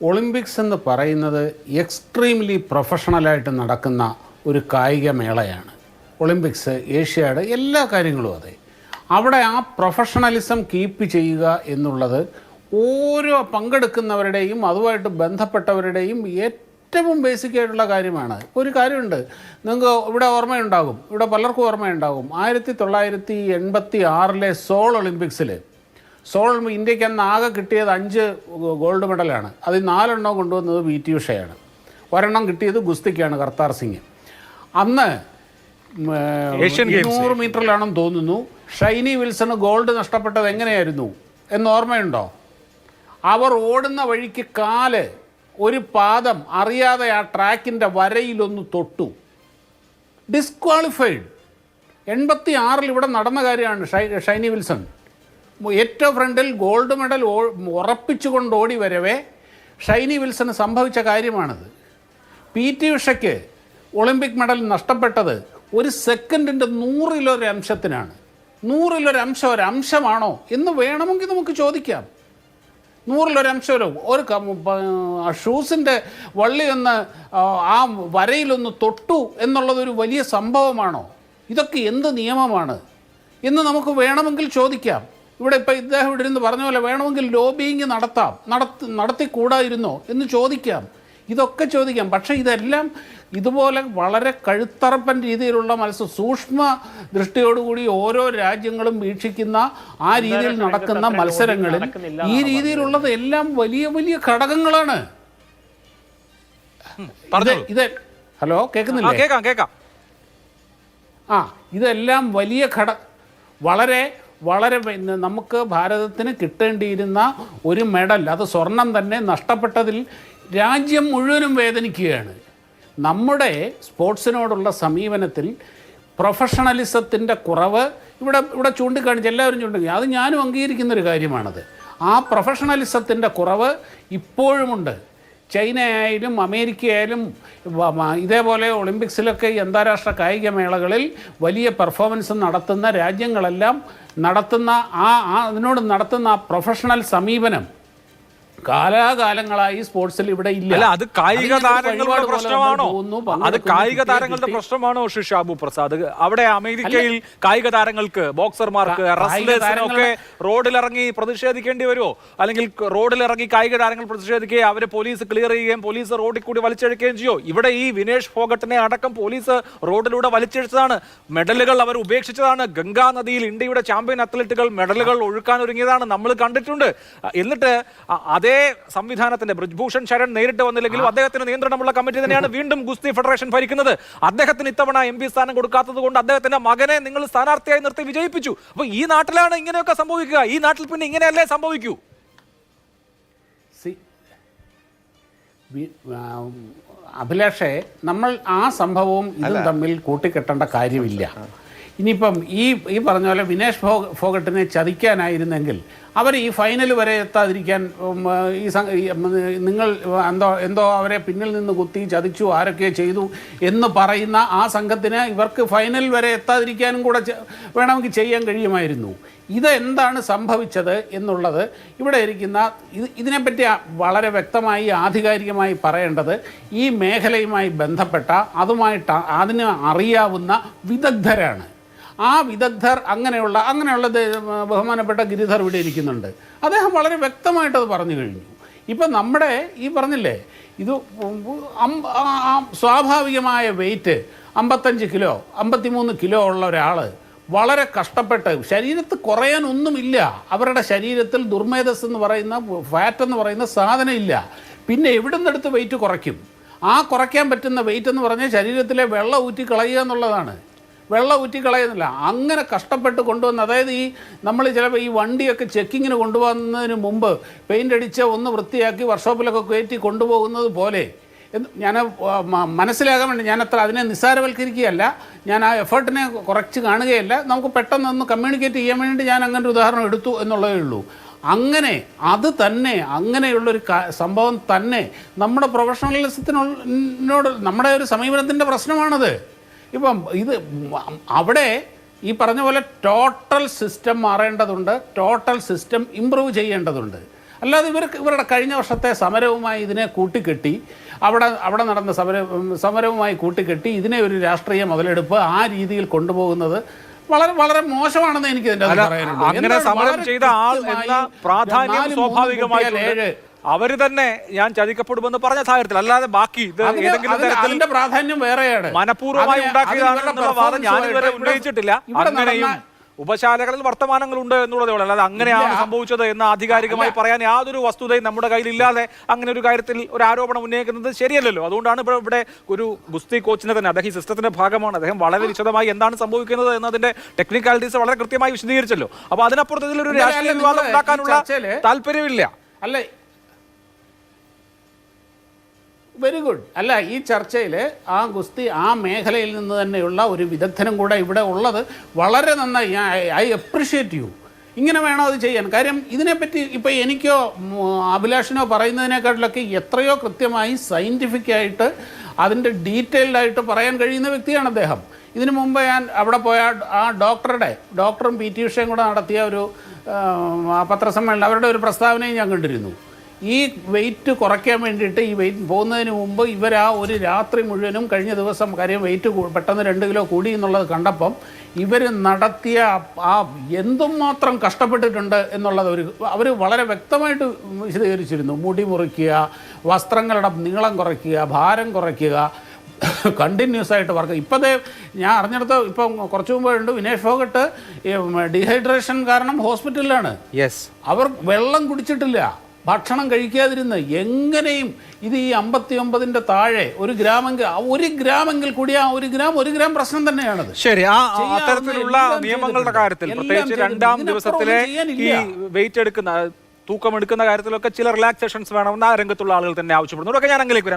Olympics എന്ന് പറയുന്നത് extremely പ്രൊഫഷണലായിട്ട് നടക്കുന്ന ഒരു കായിക മേളയാണ്. ഒളിമ്പിക്സ്, ഏഷ്യാഡ്, എല്ലാ കാര്യങ്ങളും അതെ. അവിടെ ആ പ്രൊഫഷണലിസം കീപ്പ് ചെയ്യുക എന്നുള്ളത് ഓരോ പങ്കെടുക്കുന്നവരുടെയും അതുമായിട്ട് ബന്ധപ്പെട്ടവരുടെയും ഏറ്റവും ബേസിക്കായിട്ടുള്ള കാര്യമാണ്. ഒരു കാര്യമുണ്ട്, നിങ്ങൾക്ക് ഇവിടെ ഓർമ്മയുണ്ടാകും, ഇവിടെ പലർക്കും ഓർമ്മയുണ്ടാകും, 1986 സോൾ ഒളിമ്പിക്സിൽ ഇന്ത്യക്ക് അന്ന് ആകെ കിട്ടിയത് 5 ഗോൾഡ് മെഡലാണ്. അതിൽ 4 കൊണ്ടുവന്നത് പി.ടി. ഉഷയാണ്. 1 കിട്ടിയത് ഗുസ്തിക്കാണ്, കർത്താർ സിംഗ്. അന്ന് 200 മീറ്ററിലാണെന്ന് തോന്നുന്നു ഷൈനി വിൽസണ് ഗോൾഡ് നഷ്ടപ്പെട്ടത് എങ്ങനെയായിരുന്നു എന്ന് ഓർമ്മയുണ്ടോ? അവർ ഓടുന്ന വഴിക്ക് കാല് ഒരു പാദം അറിയാതെ ആ ട്രാക്കിൻ്റെ വരയിലൊന്ന് തൊട്ടു, ഡിസ്ക്വാളിഫൈഡ്. 86 ഇവിടെ നടന്ന കാര്യമാണ്. ഷൈനി വിൽസൺ ഏറ്റവും ഫ്രണ്ടിൽ ഗോൾഡ് മെഡൽ ഉറപ്പിച്ചുകൊണ്ട് ഓടി വരവേ ഷൈനി വിൽസന് സംഭവിച്ച കാര്യമാണിത്. പി.ടി. ഉഷയ്ക്ക് ഒളിമ്പിക് മെഡൽ നഷ്ടപ്പെട്ടത് 1 സെക്കൻഡിൻ്റെ 100-ലൊരംശത്തിനാണ്. 100-ലൊരംശം ഒരംശമാണോ എന്ന് വേണമെങ്കിൽ നമുക്ക് ചോദിക്കാം. 100-ലൊരംശമല്ലോ. ഒരു ഷൂസിൻ്റെ വള്ളി ഒന്ന് ആ വരയിലൊന്ന് തൊട്ടു എന്നുള്ളതൊരു വലിയ സംഭവമാണോ? ഇതൊക്കെ എന്ത് നിയമമാണ് എന്ന് നമുക്ക് വേണമെങ്കിൽ ചോദിക്കാം. ഇവിടെ ഇപ്പോൾ ഇദ്ദേഹം ഇവിടെ ഇരുന്ന് പറഞ്ഞ പോലെ വേണമെങ്കിൽ ലോബിയിങ് നടത്തിക്കൂടായിരുന്നോ എന്ന് ചോദിക്കാം. ഇതൊക്കെ ചോദിക്കാം. പക്ഷേ ഇതെല്ലാം ഇതുപോലെ വളരെ കഴുത്തറപ്പൻ രീതിയിലുള്ള സൂക്ഷ്മ ദൃഷ്ടിയോടുകൂടി ഓരോ രാജ്യങ്ങളും വീക്ഷിക്കുന്ന ആ രീതിയിൽ നടക്കുന്ന മത്സരങ്ങളിൽ ഈ രീതിയിലുള്ളത് എല്ലാം വലിയ വലിയ ഘടകങ്ങളാണ്. ഹലോ, കേൾക്കുന്നില്ലേ? ഇതെല്ലാം വലിയ വളരെ നമുക്ക് ഭാരതത്തിന് കിട്ടേണ്ടിയിരുന്ന ഒരു മെഡൽ, അത് സ്വർണം തന്നെ നഷ്ടപ്പെട്ടതിൽ രാജ്യം മുഴുവനും വേദനിക്കുകയാണ്. നമ്മുടെ സ്പോർട്സിനോടുള്ള സമീപനത്തിൽ പ്രൊഫഷണലിസത്തിൻ്റെ കുറവ് ഇവിടെ ചൂണ്ടിക്കാണിച്ച് എല്ലാവരും ചൂണ്ടിക്കാണിച്ചു. അത് ഞാനും അംഗീകരിക്കുന്നൊരു കാര്യമാണത്. ആ പ്രൊഫഷണലിസത്തിൻ്റെ കുറവ് ഇപ്പോഴുമുണ്ട്. ചൈനയായാലും അമേരിക്കയായാലും ഇതേപോലെ ഒളിമ്പിക്സിലൊക്കെ അന്താരാഷ്ട്ര കായിക മേളകളിൽ വലിയ പെർഫോമൻസ് നടത്തുന്ന രാജ്യങ്ങളെല്ലാം അതിനോട് നടത്തുന്ന ആ പ്രൊഫഷണൽ സമീപനം കാലാകാലങ്ങളായി സ്പോർട്സിൽ ഇവിടെ ഇല്ല. അത് കായിക താരങ്ങളുടെ പ്രശ്നമാണോ? അത് കായിക താരങ്ങളുടെ പ്രശ്നമാണോ ശ്രീ ഷാബു പ്രസാദ്? അവിടെ അമേരിക്കയിൽ കായിക താരങ്ങൾക്ക്, ബോക്സർമാർക്ക്, റെസ്ലേഴ്സിനൊക്കെ റോഡിലിറങ്ങി പ്രതിഷേധിക്കേണ്ടി വരുമോ? അല്ലെങ്കിൽ റോഡിലിറങ്ങി കായിക താരങ്ങൾ പ്രതിഷേധിക്കുകയും അവരെ പോലീസ് ക്ലിയർ ചെയ്യുകയും പോലീസ് റോഡിൽ കൂടി വലിച്ചഴിക്കുകയും ചെയ്യോ? ഇവിടെ ഈ വിനേഷ് ഫോഗട്ടിനെ അടക്കം പോലീസ് റോഡിലൂടെ വലിച്ചഴിച്ചതാണ്. മെഡലുകൾ അവർ ഉപേക്ഷിച്ചതാണ്. ഗംഗാ നദിയിൽ ഇന്ത്യയുടെ ചാമ്പ്യൻ അത്ലറ്റുകൾ മെഡലുകൾ ഒഴുക്കാൻ ഒരുങ്ങിയതാണ്, നമ്മൾ കണ്ടിട്ടുണ്ട്. എന്നിട്ട് അതേ സംവിധാനത്തിന്റെ ബ്രിജ്ഭൂഷൺ ശരൺ നേരിട്ട് വന്നില്ലെങ്കിലും അദ്ദേഹത്തിന് നിയന്ത്രണമുള്ള കമ്മിറ്റി തന്നെയാണ് വീണ്ടും ഗുസ്തി ഫെഡറേഷൻ ഭരിക്കുന്നത്. അദ്ദേഹത്തിന് ഇത്തവണ MP സ്ഥാനം കൊടുക്കാത്തത് കൊണ്ട് അദ്ദേഹത്തിന്റെ മകനെ നിങ്ങൾ സ്ഥാനാർത്ഥിയായി നിർത്തി വിജയിപ്പിച്ചു. അപ്പൊ ഈ നാട്ടിലാണ് ഇങ്ങനെയൊക്കെ സംഭവിക്കുക. ഈ നാട്ടിൽ പിന്നെ ഇങ്ങനെയല്ലേ സംഭവിക്കൂ? അഭിലാഷേ, നമ്മൾ ആ സംഭവവും ഇതും തമ്മിൽ കൂട്ടിക്കെട്ടേണ്ട കാര്യമില്ല. ഇനിയിപ്പം ഈ പറഞ്ഞ പോലെ വിനേഷ് ഫോഗട്ടിനെ ചതിക്കാനായിരുന്നെങ്കിൽ അവർ ഈ ഫൈനൽ വരെ എത്താതിരിക്കാൻ നിങ്ങൾ എന്തോ അവരെ പിന്നിൽ നിന്ന് കുത്തി ചതിച്ചു, ആരൊക്കെ ചെയ്തു എന്ന് പറയുന്ന ആ സംഘത്തിന് ഇവർക്ക് ഫൈനൽ വരെ എത്താതിരിക്കാനും കൂടെ വേണമെങ്കിൽ ചെയ്യാൻ കഴിയുമായിരുന്നു. ഇതെന്താണ് സംഭവിച്ചത് എന്നുള്ളത് ഇവിടെ ഇരിക്കുന്ന ഇതിനെപ്പറ്റി വളരെ വ്യക്തമായി ആധികാരികമായി പറയേണ്ടത് ഈ മേഖലയുമായി ബന്ധപ്പെട്ട അതിന് അറിയാവുന്ന വിദഗ്ധരാണ്. ആ വിദഗ്ധർ അങ്ങനെയുള്ള ബഹുമാനപ്പെട്ട ഗിരിധർ ഇവിടെ ഇരിക്കുന്നുണ്ട്. അദ്ദേഹം വളരെ വ്യക്തമായിട്ടത് പറഞ്ഞു കഴിഞ്ഞു. ഇപ്പം നമ്മുടെ ഈ പറഞ്ഞില്ലേ, ഇത് സ്വാഭാവികമായ വെയിറ്റ് 55 കിലോ 53 കിലോ ഉള്ള ഒരാൾ വളരെ കഷ്ടപ്പെട്ട്, ശരീരത്ത് കുറയാനൊന്നുമില്ല, അവരുടെ ശരീരത്തിൽ ദുർമേധസ് എന്ന് പറയുന്ന ഫാറ്റ് എന്ന് പറയുന്ന സാധനം ഇല്ല. പിന്നെ എവിടെ നിന്നെടുത്ത് വെയിറ്റ് കുറയ്ക്കും? ആ കുറയ്ക്കാൻ പറ്റുന്ന വെയിറ്റ് എന്ന് പറഞ്ഞാൽ ശരീരത്തിലെ വെള്ളം ഊറ്റി കളയുക എന്നുള്ളതാണ്. വെള്ളം ഊറ്റി കളയുന്നില്ല. അങ്ങനെ കഷ്ടപ്പെട്ട് കൊണ്ടുവന്ന്, അതായത് നമ്മൾ ചിലപ്പോൾ ഈ വണ്ടിയൊക്കെ ചെക്കിങ്ങിന് കൊണ്ടുപോകുന്നതിന് മുമ്പ് പെയിൻ്റ് അടിച്ച് ഒന്ന് വൃത്തിയാക്കി വർക്ക്ഷോപ്പിലൊക്കെ കയറ്റി കൊണ്ടുപോകുന്നത് പോലെ ഞാൻ മനസ്സിലാകാൻ വേണ്ടി ഞാനത്ര അതിനെ നിസ്സാരവൽക്കരിക്കുകയല്ല, ഞാൻ ആ എഫേർട്ടിനെ കുറച്ച് കാണുകയല്ല. നമുക്ക് പെട്ടെന്നൊന്ന് കമ്മ്യൂണിക്കേറ്റ് ചെയ്യാൻ വേണ്ടി ഞാൻ അങ്ങനെ ഒരു ഉദാഹരണം എടുത്തു എന്നുള്ളതേ ഉള്ളൂ. അങ്ങനെയുള്ളൊരു സംഭവം തന്നെ നമ്മുടെ പ്രൊഫഷണലിസത്തിനോട് നമ്മുടെ ഒരു സമീപനത്തിൻ്റെ പ്രശ്നമാണത്. ഇപ്പം അവിടെ ഈ പറഞ്ഞ പോലെ ടോട്ടൽ സിസ്റ്റം മാറേണ്ടതുണ്ട്, ടോട്ടൽ സിസ്റ്റം ഇമ്പ്രൂവ് ചെയ്യേണ്ടതുണ്ട്. അല്ലാതെ ഇവരുടെ കഴിഞ്ഞ വർഷത്തെ സമരവുമായി ഇതിനെ കൂട്ടിക്കെട്ടി അവിടെ നടന്ന സമരവുമായി കൂട്ടിക്കെട്ടി ഇതിനെ ഒരു രാഷ്ട്രീയ മുതലെടുപ്പ് ആ രീതിയിൽ കൊണ്ടുപോകുന്നത് വളരെ വളരെ മോശമാണെന്ന് എനിക്ക് ഇതിന്റെ പറയാനുള്ളൂ. അങ്ങനെ സമരം ചെയ്ത ആൾ എന്ന പ്രാധാന്യം സ്വാഭാവികമായിട്ട് അവര് തന്നെ ഞാൻ ചതിക്കപ്പെടുമെന്ന് പറഞ്ഞ സാഹചര്യത്തിൽ, അല്ലാതെ ബാക്കി ഇത് ഏതെങ്കിലും തരത്തിൽ പ്രാധാന്യം വേറെയാണ്, മനഃപൂർവ്വമായി ഉണ്ടാക്കിയതാണെന്നുള്ള വാദം ഞാനിതുവരെ ഉന്നയിച്ചിട്ടില്ല. അങ്ങനെയും ഉപശാലകളിൽ വർത്തമാനങ്ങളുണ്ട് എന്നുള്ളതേ ഉള്ളൂ, അല്ലാതെ അങ്ങനെയാണ് സംഭവിച്ചത് എന്ന് ആധികാരികമായി പറയാൻ യാതൊരു വസ്തുതയും നമ്മുടെ കയ്യിലില്ലാതെ അങ്ങനെ ഒരു കാര്യത്തിൽ ഒരു ആരോപണം ഉന്നയിക്കുന്നത് ശരിയല്ലല്ലോ. അതുകൊണ്ടാണ് ഇവിടെ ഒരു ഗുസ്തി കോച്ചിനെ തന്നെ, അദ്ദേഹം ഈ സിസ്റ്റത്തിന്റെ ഭാഗമാണ്, അദ്ദേഹം വളരെ വിശദമായി എന്താണ് സംഭവിക്കുന്നത് എന്നതിന്റെ ടെക്നിക്കാലിറ്റീസ് വളരെ കൃത്യമായി വിശദീകരിച്ചല്ലോ. അപ്പൊ അതിനപ്പുറത്ത് ഇതിലൊരു രാഷ്ട്രീയ വിവാദം ഉണ്ടാക്കാനുള്ള താല്പര്യമില്ല. അല്ലേ? Very good. അല്ല, ഈ ചർച്ചയിൽ ആ ഗുസ്തി ആ മേഖലയിൽ നിന്ന് തന്നെയുള്ള ഒരു വിദഗ്ധനും കൂടെ ഇവിടെ ഉള്ളത് വളരെ നന്നായി. I appreciate you. ഇങ്ങനെ വേണം അത് ചെയ്യാൻ. കാര്യം ഇതിനെപ്പറ്റി ഇപ്പോൾ എനിക്കോ അഭിലാഷിനോ പറയുന്നതിനേക്കാട്ടിലൊക്കെ എത്രയോ കൃത്യമായി സയൻറ്റിഫിക്കായിട്ട് അതിൻ്റെ ഡീറ്റെയിൽഡായിട്ട് പറയാൻ കഴിയുന്ന വ്യക്തിയാണ് അദ്ദേഹം. ഇതിനു മുമ്പ് ഞാൻ അവിടെ പോയ ആ ഡോക്ടറും പി ടി ഉഷയും കൂടെ നടത്തിയ ഒരു പത്രസമ്മേളനം, അവരുടെ ഒരു പ്രസ്താവനയും ഞാൻ കണ്ടിരുന്നു. ഈ വെയിറ്റ് കുറയ്ക്കാൻ വേണ്ടിയിട്ട് ഈ വെയിറ്റ് പോകുന്നതിന് മുമ്പ് ഇവർ ആ ഒരു രാത്രി മുഴുവനും കഴിഞ്ഞ ദിവസം കാര്യം വെയിറ്റ് പെട്ടെന്ന് 2 കിലോ കൂടി എന്നുള്ളത് കണ്ടപ്പം ഇവർ നടത്തിയ ആ എന്തുമാത്രം കഷ്ടപ്പെട്ടിട്ടുണ്ട് എന്നുള്ളത് അവർ വളരെ വ്യക്തമായിട്ട് വിശദീകരിച്ചിരുന്നു. മുടി മുറിക്കുക, വസ്ത്രങ്ങളുടെ നീളം കുറയ്ക്കുക, ഭാരം കുറയ്ക്കുക, കണ്ടിന്യൂസ് ആയിട്ട് വർക്ക്. ഇപ്പോഴത്തെ ഞാൻ അറിഞ്ഞിടത്ത് ഇപ്പം കുറച്ച് മുമ്പ് വിനേഷ് ഫോഗട്ട് ഡീഹൈഡ്രേഷൻ കാരണം ഹോസ്പിറ്റലിലാണ്. അവർ വെള്ളം കുടിച്ചിട്ടില്ല, ഭക്ഷണം കഴിക്കാതിരുന്ന് എങ്ങനെയും ഇത് ഈ 59-ന്റെ താഴെ 1 ഗ്രാമെങ്കിൽ കൂടി ആ 1 ഗ്രാം പ്രശ്നം തന്നെയാണത്. ശരി, ആ അത്തരത്തിലുള്ള നിയമങ്ങളുടെ കാര്യത്തിൽ പ്രത്യേകിച്ച് 2ാം ദിവസത്തിലെ ഈ വെയിറ്റ് എടുക്കുന്ന തൂക്കം എടുക്കുന്ന കാര്യത്തിലൊക്കെ ചില റിലാക്സേഷൻസ് വേണമെന്ന് ആ രംഗത്തുള്ള ആളുകൾ തന്നെ ആവശ്യപ്പെടുന്നു. ഞാൻ അങ്ങിലേക്ക് വരാം.